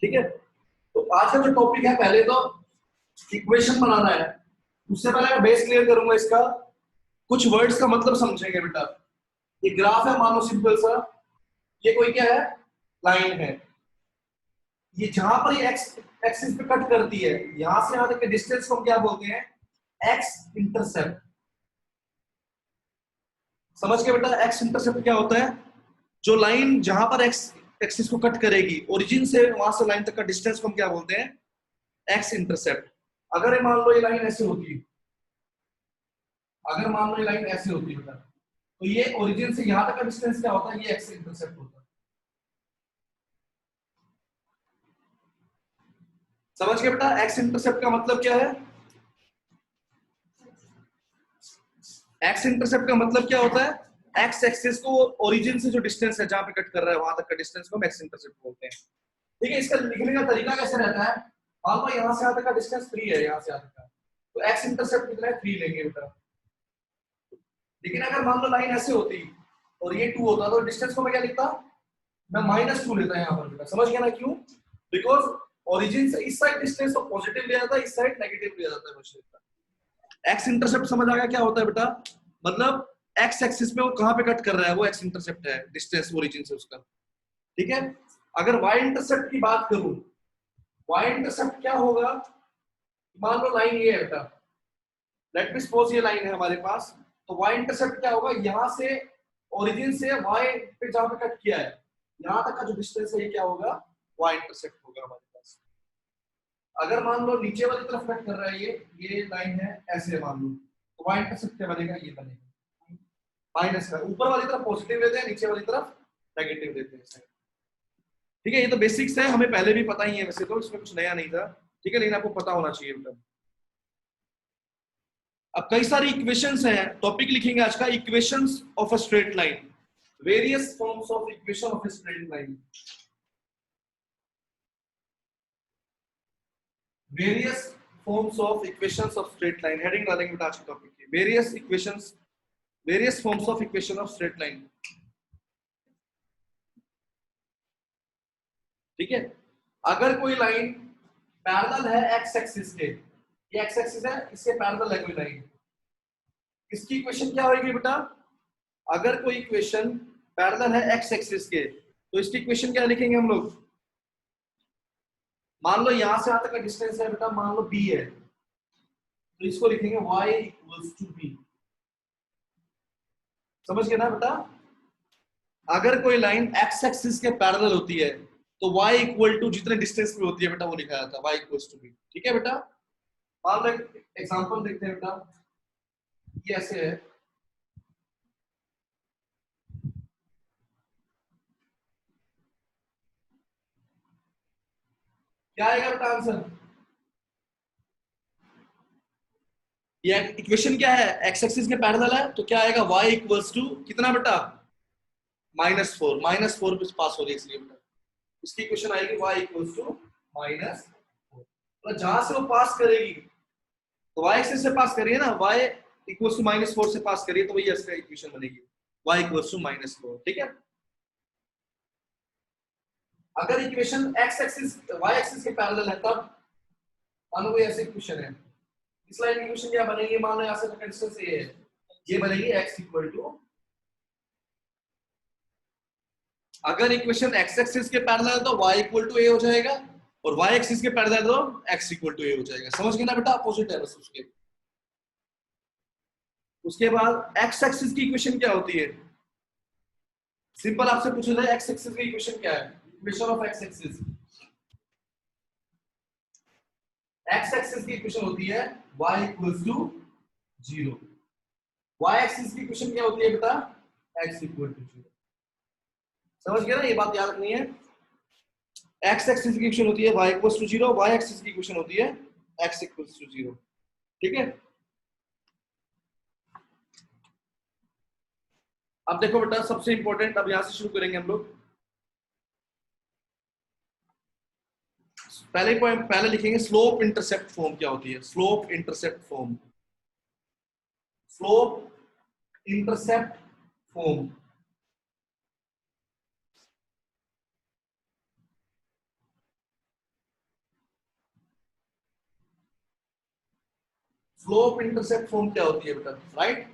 ठीक है, तो आज का जो टॉपिक है, पहले तो इक्वेशन बनाना है। उससे पहले मैं बेस क्लियर करूंगा इसका, कुछ वर्ड्स का मतलब समझेंगे बेटा। ये ग्राफ है, मान लो सिंपल सा, ये कोई क्या है, लाइन है। ये जहां पर ये एक्स एक्सिस पे कट करती है, यहां से यहां तक के डिस्टेंस को हम क्या बोलते हैं, एक्स इंटरसेप्ट। समझ के बेटा, एक्स इंटरसेप्ट क्या होता है, जो लाइन जहां पर एक्स एक्सिस को कट करेगी, ओरिजिन से वहां से लाइन तक का डिस्टेंस को हम क्या बोलते हैं, एक्स इंटरसेप्ट। अगर ये मान लो ये लाइन ऐसे होती है, अगर मान लो ये लाइन ऐसे होती है बेटा, तो ये ओरिजिन से यहां तक का डिस्टेंस क्या होता है, ये एक्स इंटरसेप्ट होता है। समझ के बेटा, एक्स इंटरसेप्ट का मतलब क्या है, एक्स इंटरसेप्ट का मतलब क्या होता है, एक्स एक्सिस को ओरिजिन से जो डिस्टेंस है जहां पे कट कर रहा है वहां तक का डिस्टेंस को हम एक्स इंटरसेप्ट बोलते हैं। ठीक है, इसका लिखने का तरीका कैसे रहता है, मान लो यहां से यहां तक का डिस्टेंस 3 है, यहां से यहां तक का, तो एक्स इंटरसेप्ट कितना है, 3 लेंगे बेटा। लेकिन अगर मान लो लाइन ऐसे होती और ये 2 होता, तो डिस्टेंस को मैं क्या लिखता, मैं -2 लेता यहाँ पर बेटा। समझ गया ना क्यों, बिकॉज ओरिजिन से इस साइड डिस्टेंस तो पॉजिटिव लिया जाता है, इस साइड नेगेटिव लिया जाता है बेटा। एक्स इंटरसेप्ट समझ आ गया क्या होता है बेटा, मतलब एक्स एक्सिस पे वो कहां पे कट कर रहा है, वो एक्स इंटरसेप्ट है, डिस्टेंस ओरिजिन से उसका। ठीक है, अगर वाई इंटरसेप्ट की बात करूं, वाई इंटरसेप्ट क्या होगा, मान लो लाइन ये है बेटा, लेट मी सपोज ये लाइन है हमारे पास, तो वाई इंटरसेप्ट क्या होगा, यहां से ओरिजिन से वाई पे जहां पे कट किया है, यहां तक का जो डिस्टेंस है ये क्या होगा, वाई इंटरसेप्ट होगा हमारे पास। अगर मान लो नीचे वाली तरफ कट कर रहा है, ये लाइन है ऐसे मान लो, तो वाई इंटरसेप्ट क्या बनेगा, ये बनेगा माइनस का, ऊपर वाली तरफ पॉजिटिव लेते हैं, नीचे वाली तरफ नेगेटिव लेते हैं। ठीक है, ये तो बेसिक्स है, हमें पहले भी पता ही है वैसे तो, इसमें कुछ नया नहीं था। ठीक है, लेकिन आपको पता होना चाहिए बेटा। अब कई सारी इक्वेशंस हैं, टॉपिक लिखेंगे आज का, equations of a straight line, various forms of equation of a straight line, various forms of equations of straight line, heading डालेंगे बेटा आज के टॉपिक की, various equations, various forms of equation of straight line. ठीक है, अगर कोई line parallel है एक्स एक्सिस के, ये एक्स एक्सिस है, इसके पैरेलल है कोई लाइन, इसकी इक्वेशन क्या होगी बेटा, अगर कोई इक्वेशन पैरेलल है एक्स एक्सिस के, तो इसकी इक्वेशन क्या लिखेंगे हम लोग, मान लो यहां से यहां तक का डिस्टेंस है बेटा, मान लो b है, तो इसको लिखेंगे y इक्वल्स टू b। समझ गए ना बेटा, अगर कोई लाइन x एक्सिस के पैरेलल होती है, तो y इक्वल टू जितने डिस्टेंस पे होती है बेटा वो लिखा जाता है y इक्वल्स टू b। ठीक है बेटा, मान लो एग्जांपल देखते हैं बेटा, ये ऐसे है, क्या आएगा बेटा आंसर, ये इक्वेशन क्या है, x एक्सिस के पैरेलल है, तो क्या आएगा y इक्वल्स टू कितना बेटा, -4, -4 पे पास हो रही है इसलिए बेटा, इसकी इक्वेशन आएगी y इक्वल्स टू -4। तो जहां से वो पास करेगी, तो y एक्सिस से पास करिए ना, y इक्वल्स टू -4 से पास करिए, तो वही इसका इक्वेशन बनेगी y इक्वल्स टू -4। ठीक है, अगर equation x axis y axis के पैरेलल है, तब मानो कोई ऐसी इक्वेशन है, इस लाइन की इक्वेशन क्या बनेगी, मान लो यहां से तक डिस्टेंस ये है, ये बनेगी x इक्वल टू, अगर इक्वेशन x एक्सिस के पैरेलल है तो y इक्वल टू a हो जाएगा, और y एक्सिस के पैरेलल है तो x इक्वल टू a हो जाएगा। समझ गए ना बेटा, अपोजिट है बस उसके। उसके बाद x एक्सिस की इक्वेशन क्या होती है, सिंपल आपसे पूछा जाए x एक्सिस की इक्वेशन क्या है, equation of x axis, x axis की इक्वेशन होती है y equals to 0, y axis की इक्वेशन क्या होती है बेटा, x इक्वल टू 0। समझ गए ना, ये बात याद रखनी है, x एक्सिस की इक्वेशन होती है y equals to 0, y axis की इक्वेशन होती है x इक्वल्स टू 0। ठीक है, अब देखो बेटा सबसे इंपॉर्टेंट, अब यहां से शुरू करेंगे हम लोग। पहले लिखेंगे स्लोप इंटरसेप्ट फॉर्म क्या होती है, slope intercept form, slope intercept form. Slope intercept form क्या होती है बेटा, राइट?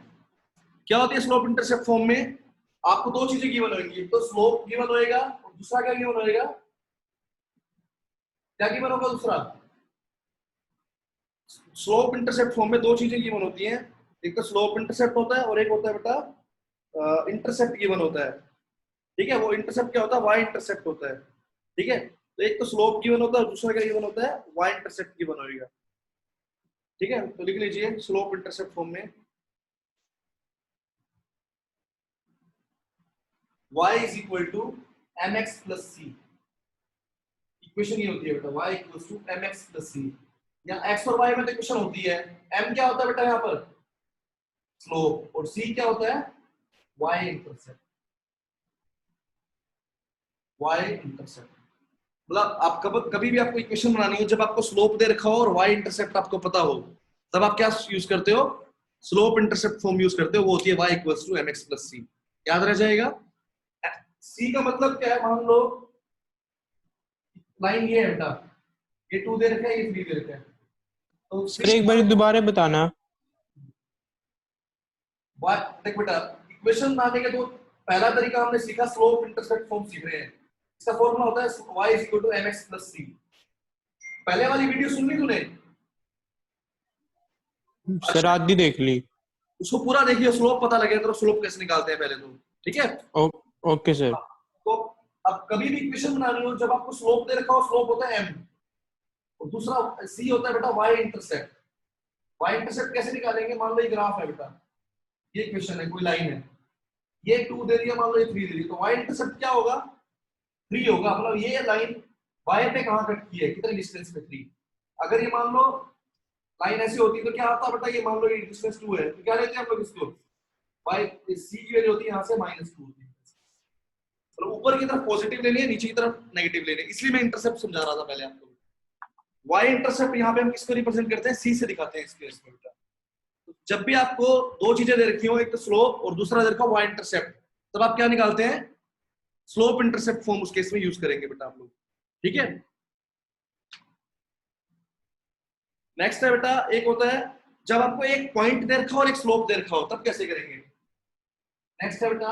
क्या होती है स्लोप इंटरसेप्ट फॉर्म में? आपको दो चीजें गिवन होंगी, एक तो स्लोप गिवन होएगा और दूसरा क्या गिवन होएगा? क्या गिवन होगा दूसरा? स्लोप इंटरसेप्ट फॉर्म में दो चीजें गिवन होती हैं, एक तो स्लोप इंटरसेप्ट होता है और एक होता है बेटा इंटरसेप्ट गिवन होता है। ठीक है, वो इंटरसेप्ट क्या होता है? वाई इंटरसेप्ट होता है। ठीक है, तो एक तो स्लोप गिवन होता है और दूसरा क्या गिवन होता है? वाई इंटरसेप्ट गिवन होएगा। ठीक है, तो लिख लीजिए स्लोप इंटरसेप्ट फॉर्म में y is equal to mx plus c। Equation ये होती है बेटा y equals to mx plus c। यहाँ x और y में तो इक्वेशन होती है, m क्या होता है बेटा यहाँ पर? स्लोप, और c क्या होता है? y intercept. y इंटरसेप्ट मतलब आप कभी भी आपको इक्वेशन बनानी हो, जब आपको स्लोप दे रखा हो और y इंटरसेप्ट आपको पता हो, तब आप क्या यूज करते हो? स्लोप इंटरसेप्ट फॉर्म यूज करते हो, वो होती है y equals to mx plus c। याद रह जाएगा। c का मतलब क्या है? मान लो लाइन ये है बेटा, ये 2 दे रखा है, ये 3 दे रखा है, तो सर एक बार दोबारा बताना। देख बेटा, इक्वेशन बनाने के तो पहला तरीका हमने सीखा, स्लोप इंटरसेप्ट फॉर्म सीख रहे हैं। इसका फॉर्मूला होता है y is equal to mx plus c। पहले वाली वीडियो सुन ली तूने? सर आधी देख ली। उसको पूरा देखिए, स्लोप पता लगे तो स्लोप कैसे निकालते हैं पहले तो। ठीक है, ओके सर। तो अब कभी भी इक्वेशन बनानी हो, जब आपको स्लोप दे रखा हो, स्लोप होता है m और दूसरा c होता है बेटा y इंटरसेप्ट। y इंटरसेप्ट कैसे निकालेंगे? मान लो ये ग्राफ है बेटा, ये इक्वेशन है, कोई लाइन है, ये 2 दे दिया, मान लो ये 3 दे दी, तो y इंटरसेप्ट क्या होगा? 3 होगा। मतलब ये लाइन y पे कहां कट की है, कितने डिस्टेंस पे? 3। अगर ये मान लो लाइन ऐसी होती तो क्या आता बेटा? ये मान लो ये डिस्टेंस 2 है, तो क्या लेते हैं हम लोग इसको? y c की वैल्यू होती है यहां से -2 होती है। मतलब ऊपर की तरफ पॉजिटिव लेनी है, नीचे की तरफ नेगेटिव लेनी है, इसलिए मैं इंटरसेप्ट समझा रहा था पहले आपको। y इंटरसेप्ट यहाँ पे हम किसको रिप्रेजेंट करते हैं? c से दिखाते हैं इस केस में बेटा। जब भी आपको दो चीजें दे रखी हो, एक तो स्लोप और दूसरा दे रखा हो y इंटरसेप्ट, तब आप क्या निकालते हैं? स्लोप इंटरसेप्ट फॉर्म उस केस में यूज करेंगे बेटा आप लोग। ठीक है, नेक्स्ट है बेटा, एक होता है जब आपको एक पॉइंट दे रखा हो और एक स्लोप दे रखा हो, तब कैसे करेंगे? नेक्स्ट है बेटा,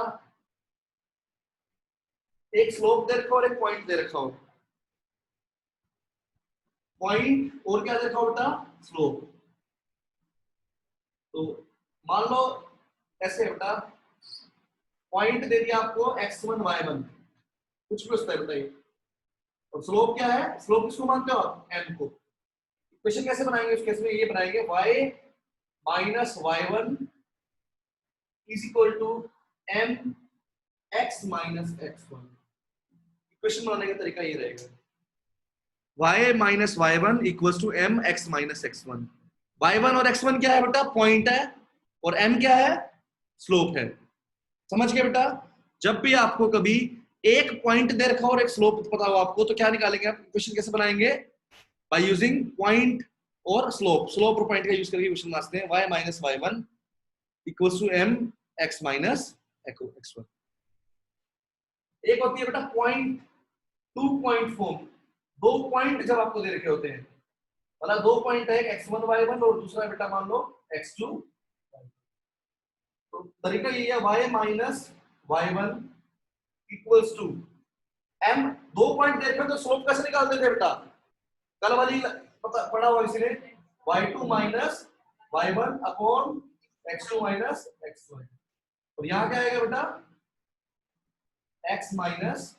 एक स्लोप दे रखा हो और एक पॉइंट दे रखा हो, पॉइंट और क्या दे रखा हो बेटा? स्लोप। तो मान लो ऐसे बेटा, पॉइंट दे दिया आपको x1 y1, कुछ भी उसका बताइए, और स्लोप क्या है? स्लोप किसको मानते हो आप? m को। इक्वेशन कैसे बनाएंगे उस केस में? ये बनाएंगे y minus y1 is equal to m x minus x1। Equation बनाने का तरीका ये रहेगा, y minus y1 equals to m x minus x1। y1 और x1 क्या है बेटा? पॉइंट है, और m क्या है? स्लोप है। समझ गए बेटा? जब भी आपको कभी एक पॉइंट दे रखा और एक स्लोप पता हो आपको, तो क्या निकालेंगे आप? इक्वेशन कैसे बनाएंगे? बाय यूजिंग पॉइंट और स्लोप। स्लोप और पॉइंट का यूज करके इक्वेशन बनाते हैं, y minus y1 equals to m x minus x1। एक होती है बेटा पॉइंट टू पॉइंट फॉर्म। दो पॉइंट जब आपको दे रखे होते हैं, मतलब दो पॉइंट है, एक x1 y1 और दूसरा बेटा मान लो x2। तो तरीका ये है, y minus y1 equals to m। दो पॉइंट दे रखे तो स्लोप कैसे निकालते थे बेटा? कल वाली पढ़ा हुआ इसलिए, y2 minus y1 upon x2 minus x1। और यहाँ क्या आएगा बेटा? x माइनस,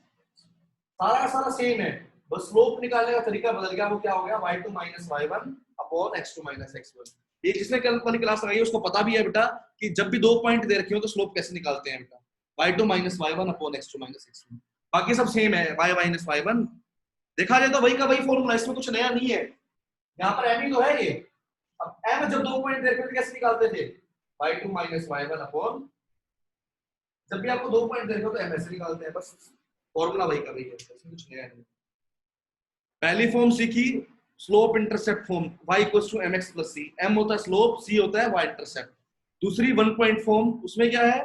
सारा सारा सेम है, बस स्लोप निकालने का तरीका बदल गया। वो क्या हो गया? y2 minus y1 upon x2 minus x1। ये जिसने कल वाली क्लास लगाई है उसको पता भी है बेटा कि जब भी दो पॉइंट दे रखे हो तो स्लोप कैसे निकालते हैं बेटा, y2 minus y1 upon x2 minus x1। बाकी सब सेम है, y माइनस y1 देखा जाए तो वही का वही फॉर्मूला, इसमें कुछ नया नहीं है। यहाँ पर m ही तो है ये। अब m जब दो पॉइंट दे रखे थे कैसे निकालते थे? y2 माइनस y1 अपॉन, जब भी आपको दो पॉइंट दे रखे हो तो m ऐसे निकालते हैं, बस फॉर्मूला वही का वही है, इसमें कुछ नया नहीं। पहली फॉर्म सीखी slope intercept form, y equals to mx plus c। m होता है स्लोप, c होता है y इंटरसेप्ट। दूसरी वन पॉइंट फॉर्म, उसमें क्या है?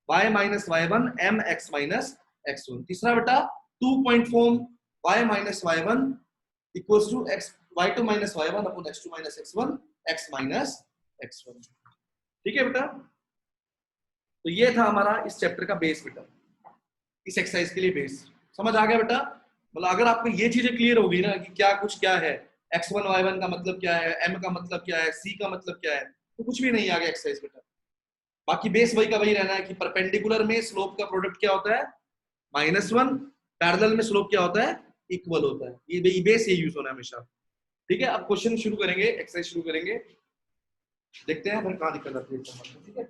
y minus y1 m x minus x1। तीसरा बेटा two point form, y minus y1 equals to x y2 minus y1 upon x2 minus x1 x minus x1। ठीक है बेटा, तो ये था हमारा इस चैप्टर का बेस बेटा, इस एक्सरसाइज के लिए बेस। समझ आ गया बेटा? मतलब अगर आपको ये चीजें क्लियर होगी ना कि क्या कुछ क्या है, x1 y1 का मतलब क्या है, m का मतलब क्या है, c का मतलब क्या है, तो कुछ भी नहीं आगे एक्सरसाइज बेटा। बाकी बेस वही का वही रहना है कि परपेंडिकुलर में स्लोप का प्रोडक्ट क्या होता है, -1, पैरेलल में स्लोप क्या होता है, इक्वल होता है। ये बेस ये यूज होना है हमेशा। ठीक है, अब क्वेश्चन शुरू करेंगे, एक्सरसाइज शुरू करेंगे, देखते हैं फिर कहाँ दिक्कत आती है। ठीक है,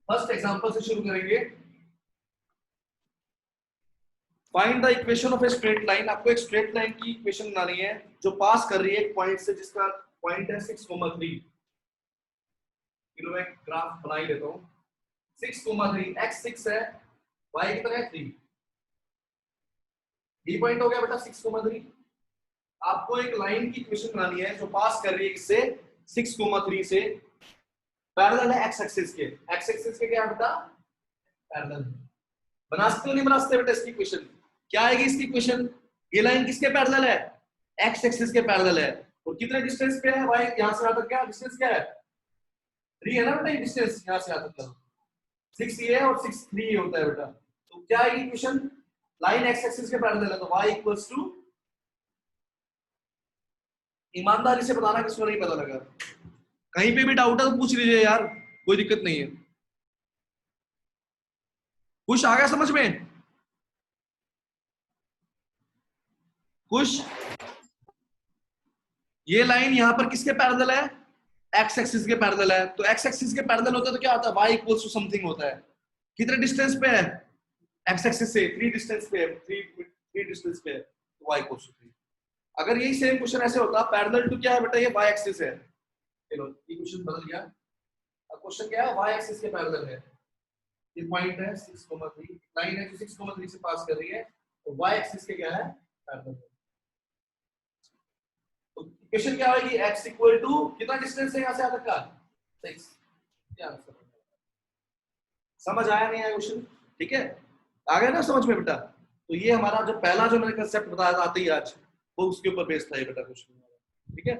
फर्स्ट एग्जांपल से शुरू करेंगे। Find the equation of a straight line. आपको एक स्ट्रेट लाइन की इक्वेशन बनानी है जो पास कर रही है एक पॉइंट से, जिसका पॉइंट है 6,3। मैं ग्राफ बना ही लेता हूं। 6,3, x 6 है, y कितना है 3। ये पॉइंट हो गया बेटा 6,3। आपको एक लाइन की इक्वेशन बनानी है जो पास कर रही है इससे 6,3 से, पैरेलल है x एक्सिस के। x एक्सिस के क्या है बेटा, पैरेलल। बना सकते हो नहीं बना सकते बेटा इसकी इक्वेशन? क्या आएगी इसकी इक्वेशन? ये लाइन किसके पैरेलल है, x एक्सिस के पैरेलल है। और कितने डिस्टेंस पे है y, यहां से यहां तक क्या डिस्टेंस क्या है, 3 है ना बेटा। डिस्टेंस यहां से यहां तक का 6 ये है और 6 3 ये होता है बेटा। तो क्या आएगी इक्वेशन, लाइन x एक्सिस के पैरेलल है तो y इक्वल्स टू, ईमानदारी से बताना किसको नहीं पता लगा, कहीं पे भी डाउट है तो पूछ लीजिए यार, कोई दिक्कत नहीं है। कुछ आ गया समझ में? कुछ, ये लाइन यहां पर किसके पैरेलल है, x एक्सिस के पैरेलल है। तो x एक्सिस के पैरेलल होता है तो क्या होता है, y इक्वल्स टू समथिंग होता है। कितने डिस्टेंस पे है, x एक्सिस से 3 डिस्टेंस पे है, 3 डिस्टेंस पे है, तो y इक्वल्स टू 3। अगर यही सेम क्वेश्चन ऐसे होता पैरेलल टू क्या है बेटा, ये y एक्सिस है। चलो ये क्वेश्चन बदल गया। अब क्वेश्चन क्या है, y एक्सिस के पैरेलल है, ये पॉइंट है 6,3, लाइन है जो 6,3 से पास कर रही है, तो y एक्सिस के क्या है, पैरेलल। तो इक्वेशन क्या होगी, x इक्वल टू कितना डिस्टेंस है यहां से यहां तक का, 6। क्या आंसर है? समझ आया नहीं आया क्वेश्चन? ठीक है, आ गया ना समझ में बेटा? तो ये हमारा जो पहला जो मैंने कंसेप्ट बताया था आते ही आज, वो उसके ऊपर बेस्ड था ये बेटा क्वेश्चन। ठीक है,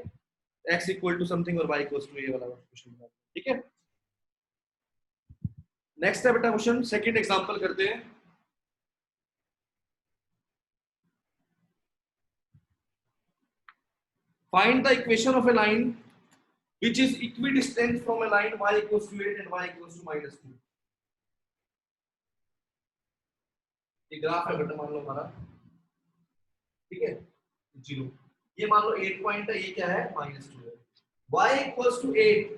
x इक्वल टू समथिंग और y इक्वल्स टू, ये वाला क्वेश्चन। ठीक है, नेक्स्ट है बेटा क्वेश्चन, सेकंड एग्जांपल करते हैं। Find the equation of A line which is equidistant from a line y equals to 8 and y equals to -2। ये ग्राफ है बेटा, मान लो हमारा, ठीक है, 0, ये मान लो 8 पॉइंट है, ये क्या है -2 है। y equals to 8,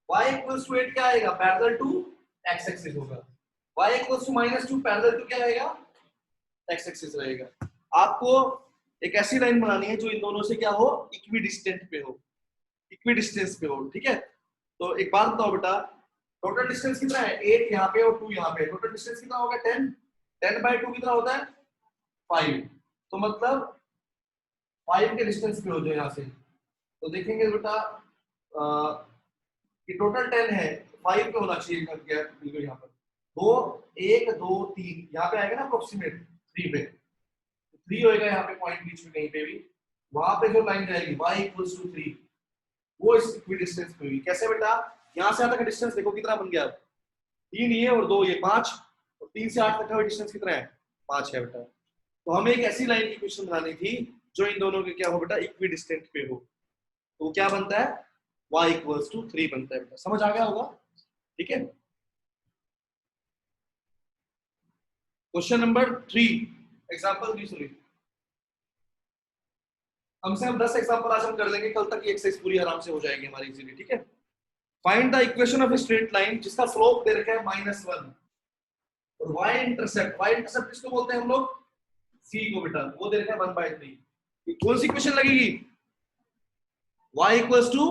y equals to 8 क्या आएगा, पैरेलल टू x एक्सिस होगा। y equals to -2 parallel to क्या आएगा, x एक्सिस रहेगा। आपको एक ऐसी लाइन बनानी है जो इन दोनों से क्या हो, इक्विडिस्टेंट पे हो, इक्विडिस्टेंस पे हो। ठीक है, तो एक बात बताओ बेटा, टोटल डिस्टेंस कितना है, 8 यहाँ पे और 2 यहाँ पे, टोटल डिस्टेंस कितना होगा, 10। 10/2 कितना होता है, 5। तो मतलब 5 के डिस्टेंस पे हो जाए यहाँ से, तो देखेंगे बेटा कि टोटल 10 है, 5 पे होना चाहिए बिल्कुल यहाँ पर। 2 1 2 3 यहाँ पे आएगा ना अप्रोक्सीमेट 3 पे, 3 होएगा यहाँ पे पॉइंट बीच में कहीं पे भी, वहां पे जो लाइन जाएगी y इक्वल्स टू 3, वो इस इक्विडिस्टेंस पे होगी। कैसे बेटा, यहां से यहां तक का डिस्टेंस देखो कितना बन गया, 3 ये और 2 ये 5, और 3 से 8 तक का डिस्टेंस कितना है, 5 है बेटा। तो हमें एक ऐसी लाइन की इक्वेशन बनानी थी जो इन दोनों के क्या हो बेटा, इक्विडिस्टेंट पे हो। तो क्या बनता है, y इक्वल्स टू 3 बनता है बेटा। समझ आ गया होगा? ठीक है, क्वेश्चन नंबर 3, एग्जांपल 3 सुनिए। हमसे हम 10 एग्जांपल आज हम कर लेंगे, कल तक ये एक्सरसाइज पूरी आराम से हो जाएगी हमारी इजीली। ठीक है, find the equation of a straight line जिसका स्लोप दे रखा है -1 और y इंटरसेप्ट, y इंटरसेप्ट किसको बोलते हैं हम लोग, c को बेटा, वो दे रखा है 1/3। ये कौन सी इक्वेशन लगेगी, y equals to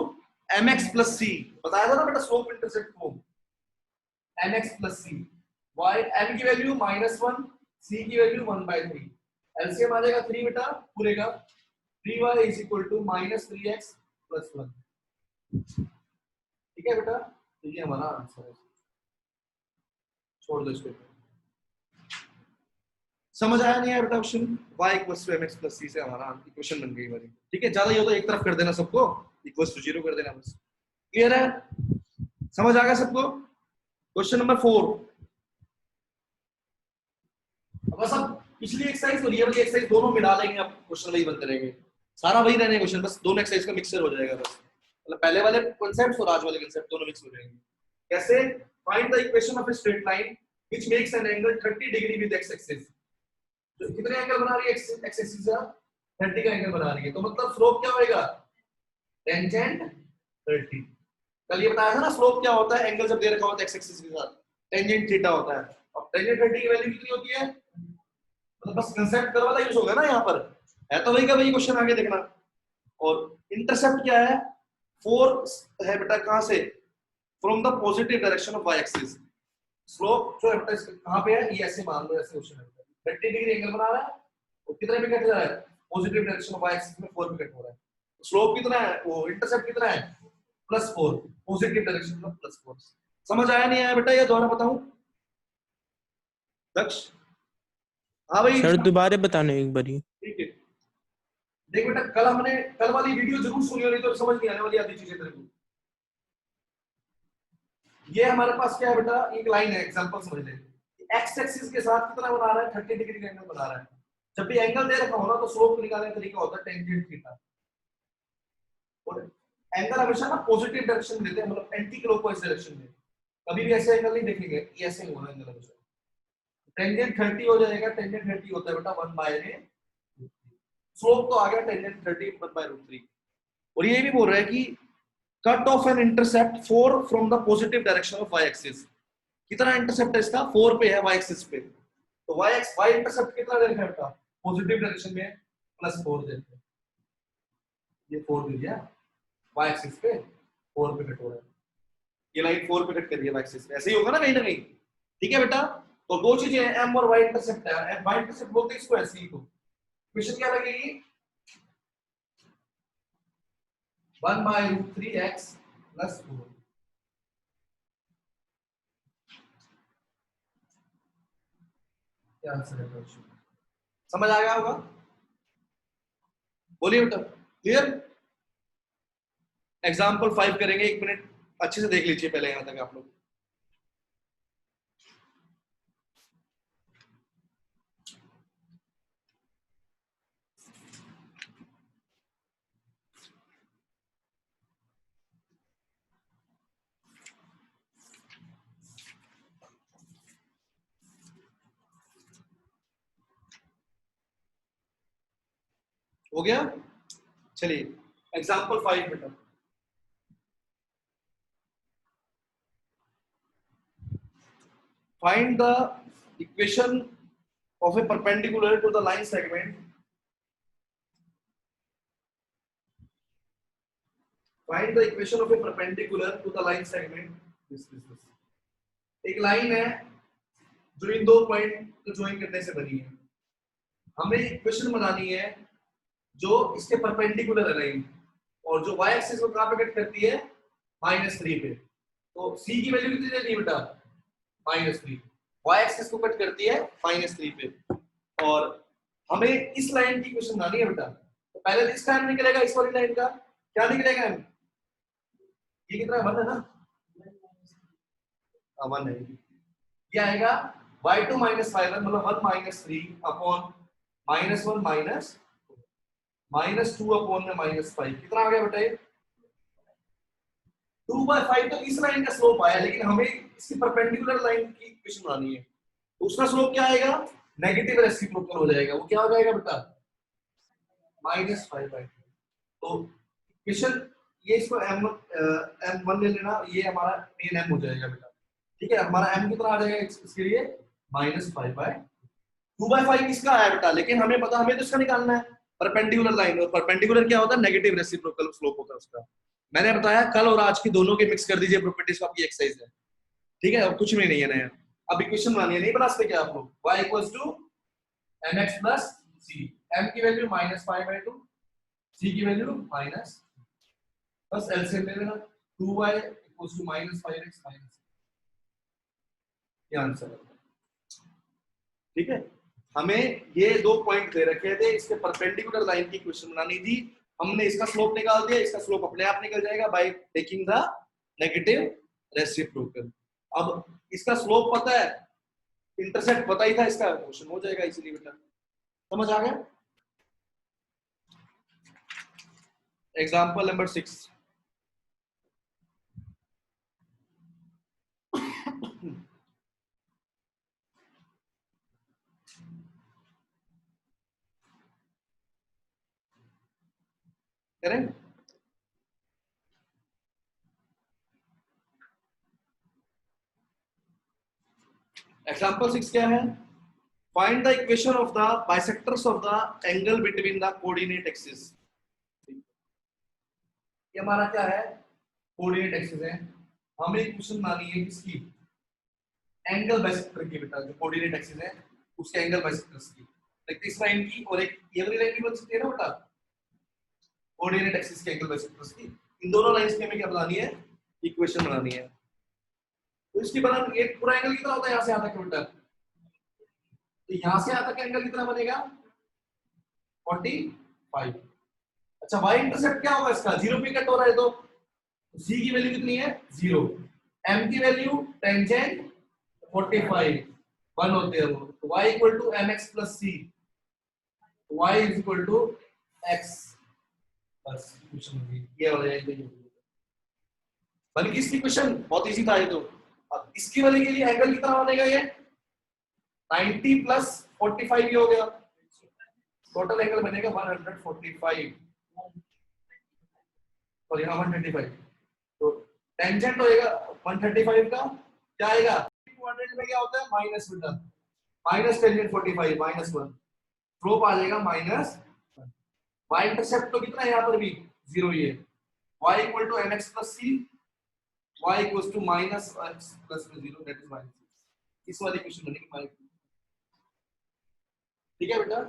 mx plus c, बताया था ना बेटा स्लोप इंटरसेप्ट को, mx plus c, y m की वैल्यू -1, c की वैल्यू 1/3, एलसीएम आ जाएगा 3 बेटा पूरे का, 3y is equal to -3x plus 1। ठीक है बेटा, तो ये हमारा आंसर है, छोड़ दो इसको। समझ आया नहीं आया बेटा question, y equals to mx plus c से हमारा इक्वेशन बन गई हमारी। ठीक है, ज्यादा ये तो एक तरफ कर देना सबको, इक्वल्स टू 0 कर देना बस। क्लियर है, समझ आ गया सबको? Question number 4। बस अब पिछली एक्सरसाइज और ये वाली एक्सरसाइज दोनों मिला लेंगे, अब क्वेश्चन वही बनते रहेंगे, सारा वही रहने क्वेश्चन, बस दोनों एक्सरसाइज का मिक्सचर हो जाएगा बस, मतलब पहले वाले कॉन्सेप्ट्स और आज वाले कॉन्सेप्ट दोनों मिक्स हो जाएंगे। कैसे? Find the equation of a straight line which makes an angle 30 degree with x axis. तो कितने एंगल बना रही है एक्स एक्सिस का? 30 का एंगल बना रही है, तो मतलब स्लोप क्या होएगा? टेंजेंट 30। कल ये बताया था ना स्लोप क्या होता है, एंगल जब दे रखा होता है एक्स एक्सिस के साथ टेंजेंट थीटा होता है, और टेंजेंट 30 की वैल्यू कितनी होती है? मतलब बस कांसेप्ट कर वाला यूज होगा ना, यहाँ पर है तो वही का वही क्वेश्चन आगे देखना। और इंटरसेप्ट क्या है? 4 है बेटा, कहां से? From the positive direction of y axis. Slope जो है बेटा कहां पे है? ये ऐसे मान लो, ऐसे क्वेश्चन है 30 डिग्री एंगल बना रहा है और कितने पे कट रहा है? Positive direction of y axis में 4 पे कट हो रहा है। स्लोप कितना है? वो इंटरसेप्ट कितना है? +4, पॉजिटिव डायरेक्शन में +4। समझ आया नहीं आया बेटा? ये दोबारा बताऊं दक्ष? हाँ भाई सर दोबारा बताना एक बारी। ठीक है। देख बेटा कल वाली वीडियो जरूर सुनी होगी, तो समझ नहीं आने वाली आधी चीजें तेरे को। ये हमारे पास क्या है बेटा? एक लाइन है, एग्जांपल समझ ले। एक्स एक्सिस के साथ कितना बना रहा है? 30 डिग्री का एंगल बना रहा है। जब भी एंगल दे रखा हो ना, तो स्लोप निकालने का तरीका होता है टेंजेंट थीटा। और एंगल हमेशा ना पॉजिटिव डायरेक्शन में देते हैं, मतलब एंटी क्लॉकवाइज डायरेक्शन में। कभी भी ऐसे एंगल नहीं देखेंगे, ये ऐसे होगा एंगल हमेशा। टेंजेंट 30 हो जाएगा, टेंजेंट 30 होता है बेटा 1/√3। स्लोप तो आ गया टेंजेंट 30 1/√3। और ये भी बोल रहा है कि cut off an intercept 4 from the positive direction of y axis. कितना इंटरसेप्ट है इसका? 4 पे है वाई एक्सिस पे। तो वाई इंटरसेप्ट कितना दे रखा है बेटा? पॉजिटिव डायरेक्शन में +4 देते हैं, ये 4 दे दिया वाई एक्सिस पे, 4 पे कट हो रहा है, ये लाइन 4 पे कट कर रही है वाई एक्सिस पे, ऐसे ही होगा ना कहीं ना कहीं। ठीक है बेटा, तो दो चीजें हैं, एम और वाई इंटरसेप्ट है। एम वाई इंटरसेप्ट बोलते हैं इसको, ऐसे ही। तो इक्वेशन क्या लगेगी? 1/√3x + 4। क्या आंसर है क्वेश्चन? समझ आ गया होगा? बोलिए बेटा। क्लियर? एग्जाम्पल 5 करेंगे, 1 मिनट अच्छे से देख लीजिए पहले यहां तक आप लोग। हो गया? चलिए एग्जाम्पल 5 बेटा। Find the equation of a perpendicular to the line segment, find the equation of a perpendicular to the line segment, this एक लाइन है जो इन दो पॉइंट को ज्वाइन करने से बनी है। हमें इक्वेशन बनानी है जो इसके परपेंडिकुलर है लाइन, और जो y एक्सिस को कहां पे कट करती है? -3 पे। तो c की वैल्यू कितनी दे दी बेटा? -3। y एक्सिस को कट करती है -3 पे, और हमें इस लाइन की इक्वेशन बनानी है बेटा। तो पहले इसका m निकलेगा, इस वाली लाइन का क्या निकलेगा? m ये कितना है? 1 है ना? 1 है। ये आएगा y2 - 5 मतलब 1 - 3 अपॉन -1 -2 अपॉन में -5। कितना आ गया बेटा? ये 2/5। तो इस लाइन का स्लोप आया, लेकिन हमें इसकी परपेंडिकुलर लाइन की इक्वेशन बनानी है, तो उसका स्लोप क्या आएगा? नेगेटिव रेसिप्रोकल हो जाएगा। वो क्या हो जाएगा बेटा? -5/2। तो इक्वेशन ये इसको m1 ले लेना, ये हमारा मेन m हो जाएगा बेटा। ठीक है, हमारा m कितना आ जाएगा इसके लिए? -5/2। 2/5 किसका आया बेटा? लेकिन हमें पता, हमें तो इसका निकालना है परपेंडिकुलर लाइन। और परपेंडिकुलर क्या होता है? नेगेटिव रेसिप्रोकल स्लोप होता है उसका। मैंने बताया कल और आज की दोनों के मिक्स कर दीजिए प्रॉपर्टीज को, आपकी एक्सरसाइज है। ठीक है, अब कुछ भी नहीं है नया। अब इक्वेशन बनानी है, नहीं बना सकते क्या आप लोग? y = mx + c। m की वैल्यू -5/2, c की वैल्यू माइनस, बस एलसीएम ले लेना। 2y = -5x - ये आंसर है। ठीक है, हमें ये दो पॉइंट दे रखे थे, इसके परपेंडिकुलर लाइन की इक्वेशन बनानी थी, हमने इसका स्लोप निकाल दिया, इसका स्लोप अपने आप निकल जाएगा by taking the negative reciprocal. अब इसका स्लोप पता है, इंटरसेप्ट पता ही था, इसका क्वेश्चन हो जाएगा इसीलिए बेटा। समझ आ गया? Example number 6। करें? एग्जाम्पल 6 क्या है? Find the equation of the bisectors of the angle between the coordinate axis. ये हमारा क्या है? कोऑर्डिनेट एक्सिस है। हमें इक्वेशन बनानी है किसकी? एंगल बाइसेक्टर की बेटा, जो कोऑर्डिनेट एक्सिस है उसके एंगल बाइसेक्टर्स की। लाइक इस लाइन की और एक ये वाली लाइन की बन सकती है ना बेटा, कोऑर्डिनेट एक्सिस के एंगल बाइसेक्टर्स की। इन दोनों लाइंस की हमें क्या बनानी है? इक्वेशन बनानी है। तो इसकी बनानी, एक पूरा एंगल कितना होता है यहाँ से यहाँ तक बेटा? तो यहाँ से यहाँ तक एंगल कितना बनेगा? 45। अच्छा, y इंटरसेप्ट क्या होगा इसका? 0 पे कट हो रहा है तो c की वैल्यू कितनी है? 0। m की वैल्यू टेंजेंट 45 1 होते हैं वो, तो y equal to mx plus c, y is equal to x। बस क्वेश्चन हो गई ये वाला है। बल्कि इसकी क्वेश्चन बहुत इजी था ये तो। अब इसकी वाले के लिए एंगल कितना बनेगा? ये 90 प्लस 45 ही हो गया, टोटल एंगल बनेगा 145 और यहाँ 135। तो टेंजेंट होएगा 135 का क्या आएगा? 200 में क्या होता है? माइनस बेटा, माइनस टेंजेंट 45 माइनस 1, स्लोप आ जाएगा माइनस 1। वाई इंटरसेप्ट तो कितना है यहाँ पर भी? 0 ही है। y equal to mx plus c, y equals to minus x plus 0 that is minus 6। इस वाली क्वेश्चन बनेगी हमारी। ठीक है बेटा,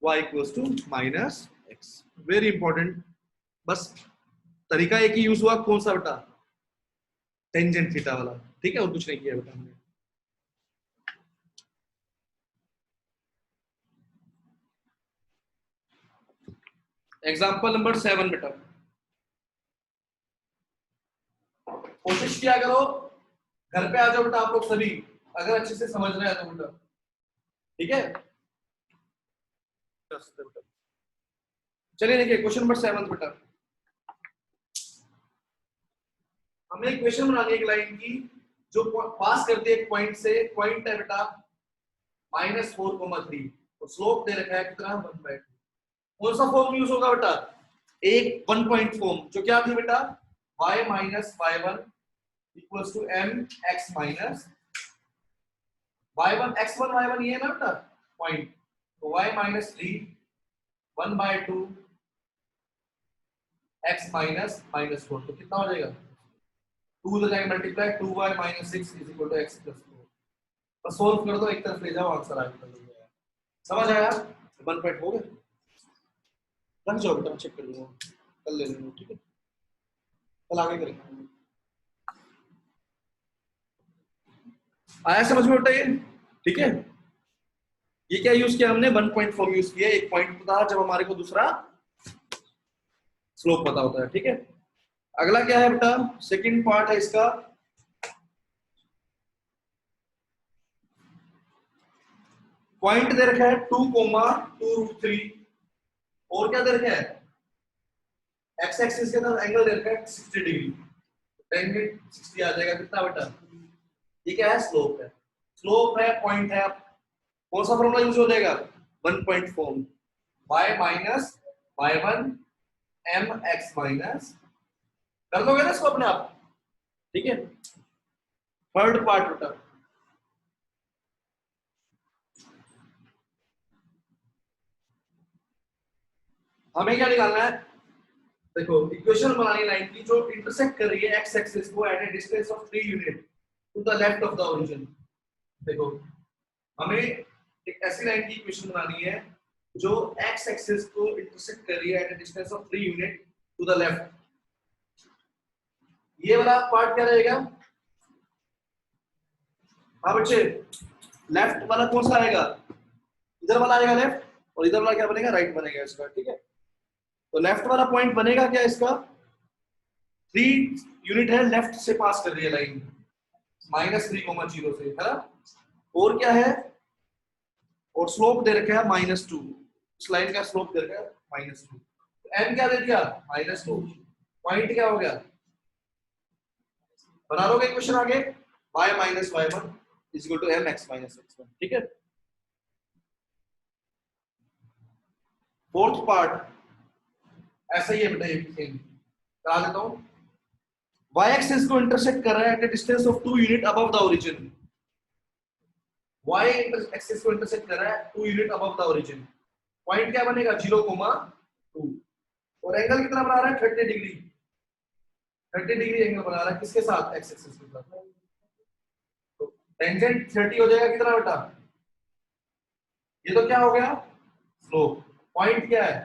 y equals to minus x। Very important. बस तरीका एक ही यूज हुआ, कौन सा बेटा? टेंजेंट थीटा वाला। ठीक है, और कुछ नहीं किया बेटा हमने। एग्जाम्पल नंबर 7 बेटा, कोशिश किया करो, घर पे आ जाओ बेटा आप लोग सभी, अगर अच्छे से समझ रहे हैं तो बेटा। ठीक है, चलिए देखिए क्वेश्चन नंबर 7 बेटा। हमें इक्वेशन बनानी है एक लाइन की जो पास करती है एक पॉइंट से। पॉइंट है बेटा -4,3 और स्लोप दे रखा है कितना? 1/2। कौन सा फॉर्म यूज होगा बेटा? एक 1 पॉइंट फॉर्म, जो क्या थी बेटा? y minus y1 equals to mx minus y1 x1 y1 ये है ना बेटा पॉइंट, तो y माइनस 3 1/2 x माइनस -4, तो कितना हो जाएगा? 2 हो जाएगा multiply 2y minus 6 is equal to x plus 4। बस सोल्व कर दो, एक तरफ ले जाओ, आंसर आ जाएगा। समझ आया? 1 पॉइंट हो गया। रख जाओ बेटा, चेक कर लूंगा, कल ले लूंगा। ठीक है, कल आगे करेंगे। आया समझ में बेटा ये? ठीक है, ये क्या यूज किया हमने? 1 पॉइंट फॉर्म यूज किया। एक पॉइंट पता जब हमारे को दूसरा स्लोप पता होता है। ठीक है, अगला क्या है बेटा? सेकंड पार्ट है इसका। पॉइंट दे रखा है 2,2√3 और क्या दे रखा है? एक्स एक्सिस के साथ एंगल दे रखा है 60 डिग्री, टेंजेंट 60 आ जाएगा। कितना बेटा? ये क्या है? स्लोप है। स्लोप है, पॉइंट है, कौन सा फॉर्मूला यूज हो जाएगा? 1 point form, y minus y1 mx minus, कर दोगे ना इसको अपने आप। ठीक है, थर्ड पार्ट बेटा, हमें क्या निकालना है? देखो इक्वेशन बनानी लाइन की जो इंटरसेक्ट कर रही है एक्स एक्सिस को at a distance of 3 unit to the left of the origin. देखो हमें एक ऐसी लाइन की इक्वेशन बनानी है जो एक्स एक्सिस को इंटरसेक्ट कर रही है at a distance of 3 unit to the left. ये वाला पार्ट क्या रहेगा? हाँ बच्चे, लेफ्ट वाला कौन सा आएगा? इधर वाला आएगा लेफ्ट, और इधर वाला क्या बनेगा? राइट बनेगा इसका। ठीक है, तो लेफ्ट वाला पॉइंट बनेगा क्या इसका, 3 यूनिट है लेफ्ट से पास कर रही है लाइन, -3,0 से, है ना। और क्या है, और स्लोप दे रखा है -2, इस लाइन का स्लोप दे रखा है -2, एम क्या दे दिया -2, पॉइंट क्या हो गया, बना लोगे इक्वेशन आगे, y - y1 = mx - x1, ठीक है। फोर्थ पार्ट ऐसा ही है बेटा, ये करा देता हूं, y एक्सिस को इंटरसेक्ट कर रहा है at a distance of 2 unit above the origin, y axis को इंटरसेक्ट कर रहा है 2 unit above the origin, point क्या बनेगा 0,2, और एंगल कितना बना रहा है 30 डिग्री, 30 डिग्री एंगल बना रहा है किसके साथ, x एक्सिस के साथ। तो टेंजेंट 30 हो जाएगा कितना बेटा, ये तो क्या हो गया स्लोप, पॉइंट क्या है,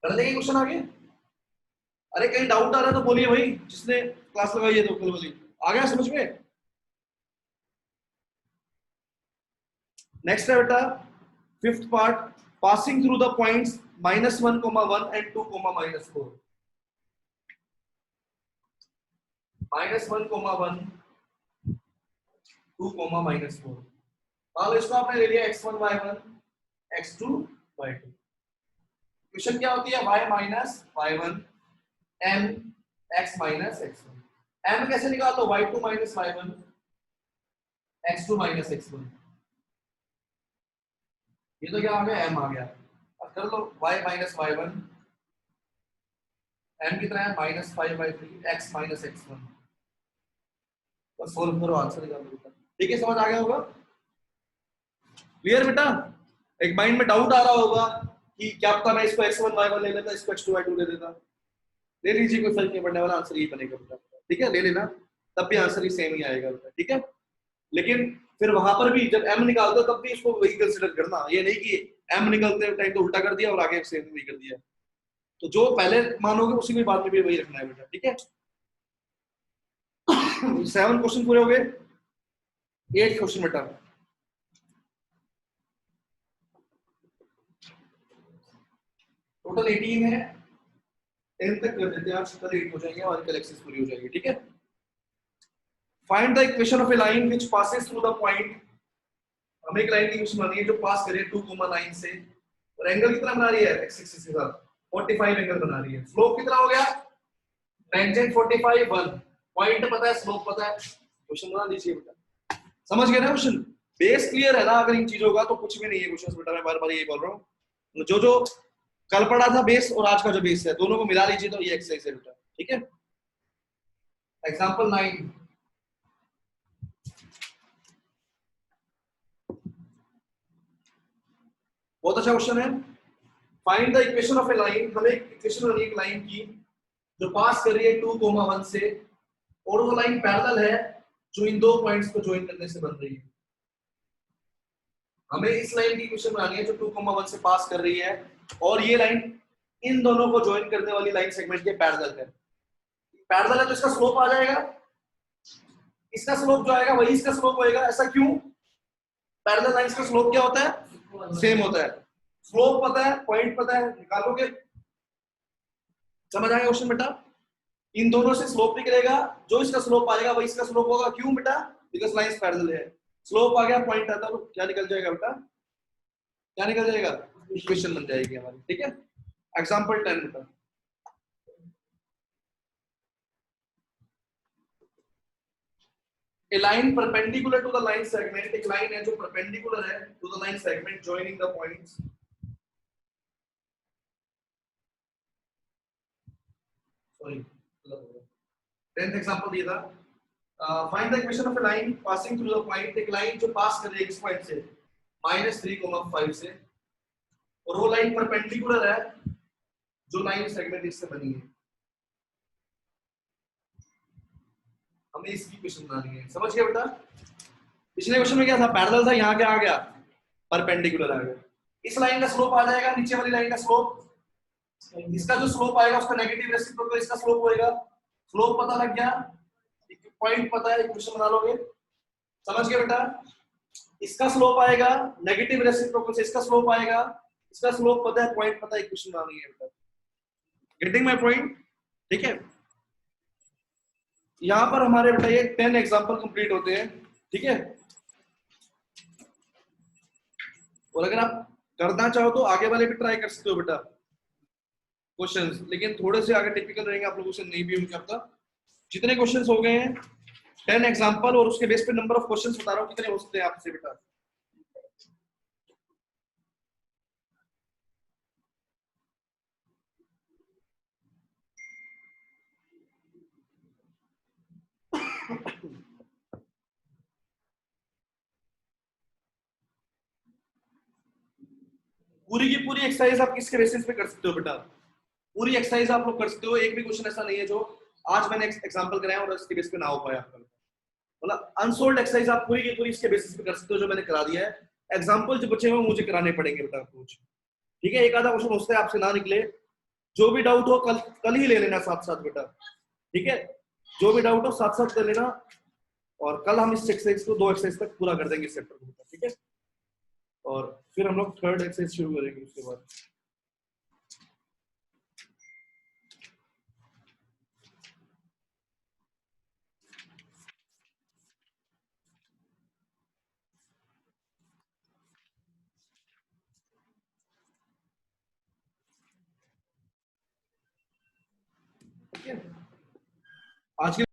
कर देंगे क्वेश्चन आगे। अरे कहीं डाउट आ रहा है तो बोलिए भाई, जिसने क्लास लगाई है तो कल वाली, आ गया समझ में। नेक्स्ट है बेटा fifth part, passing through the points -1,1 and 2, -4, -1,1 2, -4, मान लो इसको आपने ले लिया x1 y1 x2 y2, question क्या होती है y - y1 m x - x1, m कैसे निकाल लो y2 - y1 x2 - x1, ये तो क्या आ गया m आ गया, अब कर लो y - y1 m कितना है -5/3 x - x1, बस सोल्व करो आंसर निकाल लो बेटा, ठीक है समझ आ गया होगा, क्लियर बेटा। एक माइंड में डाउट आ रहा होगा कि क्या पता मैं इसको x1 y1 ले लेता, इसको x2 y2 ले देता, ले लीजिए कोई फर्क नहीं पड़ने वाला, आंसर यही बनेगा बेटा, ठीक है ले लेना, तब भी आंसर ही सेम ही आएगा बेटा, ठीक है। लेकिन फिर वहां पर भी जब m निकालते हो तब भी इसको वही कंसीडर करना, ये नहीं कि m निकलते टाइम तो उल्टा कर दिया और आगे सेम वही कर दिया, तो जो पहले मानोगे उसी में बाद में भी वही रखना है बेटा, ठीक है। 7 क्वेश्चन पूरे हो गए, 8 क्वेश्चन बेटा, टोटल 18 है, 10 तक कर देते हैं आज, कल 8 हो जाएंगे और कल एक्सेस पूरी हो जाएगी, ठीक है। Find the equation of A line which passes through the point, हमें एक लाइन की इक्वेशन बनानी है जो पास करे 2,9 से, और एंगल कितना बना रही है x एक्सिस के साथ 45 एंगल बना रही है, स्लोप कितना हो गया टेंजेंट 45 1, पॉइंट पता है स्लोप पता है, क्वेश्चन बना दीजिए बेटा, समझ गए ना क्वेश्चन, बेस क्लियर है ना, अगर इन चीजों का तो कुछ भी नहीं है क्वेश्चन बेटा, मैं बार-बार यही बोल रहा हूं, जो कल पढ़ा था बेस और आज का जो बेस है दोनों को मिला लीजिए तो ये एक्सरसाइज है बेटा, ठीक है। एग्जांपल 9, बहुत अच्छा क्वेश्चन है, find the equation of A line, हमें इक्वेशन बनानी है एक लाइन की जो पास कर रही है 2,1 से, और वो लाइन पैरेलल है जो इन दो पॉइंट्स को ज्वाइन करने से बन रही है, हमें इस लाइन की इक्वेशन बनानी है जो 2,1 से पास कर रही है, और ये लाइन इन दोनों को ज्वाइन करने वाली लाइन सेगमेंट के पैरेलल है, पैरेलल है तो इसका स्लोप आ जाएगा, इसका स्लोप जो आएगा वही इसका स्लोप होएगा, ऐसा क्यों, पैरेलल लाइंस का स्लोप क्या होता है सेम होता है, स्लोप पता है पॉइंट पता है, निकालोगे, समझ आएगा क्वेश्चन बेटा, इन दोनों से स्लोप निकलेगा, जो इसका स्लोप आएगा वही इसका स्लोप होगा, क्यों बेटा, बिकॉज़ लाइंस पैरेलल है, स्लोप आ गया पॉइंट आता तो क्या निकल जाएगा बेटा, क्या निकल जाएगा, इक्वेशन बन जाएगी हमारी, ठीक है। एग्जांपल 10 बेटा, a line perpendicular to the line segment, एक लाइन है जो perpendicular है to the line segment joining the points, sorry 10th example दिया था, find the equation of A line passing through the point, एक लाइन जो पास कर रही है इस पॉइंट से -3,5 से, और वो लाइन परपेंडिकुलर है जो लाइन सेगमेंट इससे बनी है, हमें इसकी इक्वेशन बनानी है, समझ गए बेटा। पिछले क्वेश्चन में क्या था, पैरेलल था, यहाँ क्या आ गया परपेंडिकुलर आ गया, इस लाइन का स्लोप आ जाएगा नीचे वाली लाइन का स्लोप, इसका जो स्लोप आएगा उसका नेगेटिव रेसिप्रोकल इसका स्लोप होएगा, स्लोप पता लग गया, पॉइंट पता है, इक्वेशन बना लोगे, समझ गए बेटा। इसका स्लोप आएगा नेगेटिव रेसिप्रोकल से इसका स्लोप आएगा, इसका स्लोप पता है, पॉइंट पता है, इक्वेशन बनानी है बेटा। Getting my point? ठीक है, यहां पर हमारे बेटा ये 10 एग्जांपल कंप्लीट होते हैं, ठीक है। और अगर आप करना चाहो तो आगे वाले भी ट्राई कर सकते हो बेटा क्वेश्चंस, लेकिन थोड़े से आगे टिपिकल रहेंगे आप लोगों से, नहीं भी होंगे अब तक। जितने क्वेश्चंस हो गए हैं 10 एग्जांपल, और उसके बेस पे नंबर ऑफ क्वेश्चंस बता रहा हूं कितने हो सकते हैं आपसे बेटा। पूरी की पूरी एक्सरसाइज आप किसके बेसिस पे कर सकते हो बेटा? पूरी एक्सरसाइज आप लोग कर सकते हो, एक भी क्वेश्चन ऐसा नहीं है जो आज मैंने एग्जांपल कराया और इसके बेस पे ना हो पाया आपका। मतलब अनसोल्ड एक्सरसाइज आप पूरी की पूरी इसके बेसिस पे कर सकते हो जो मैंने करा दिया है। एग्जांपल जो बचे हुए मुझे कराने पड़ेंगे बेटा कुछ, ठीक है। एक आधा क्वेश्चन हो सकता है आपसे ना निकले, जो भी डाउट हो कल कल ही ले लेना साथ साथ बेटा, ठीक है। जो भी डाउट हो साथ साथ कर लेना, और कल हम इस एक्सरसाइज को 2 एक्सरसाइज तक पूरा कर देंगे इस चैप्टर को, ठीक है। और फिर हम लोग थर्ड एक्सरसाइज शुरू करेंगे उसके बाद। ठीक है, आज के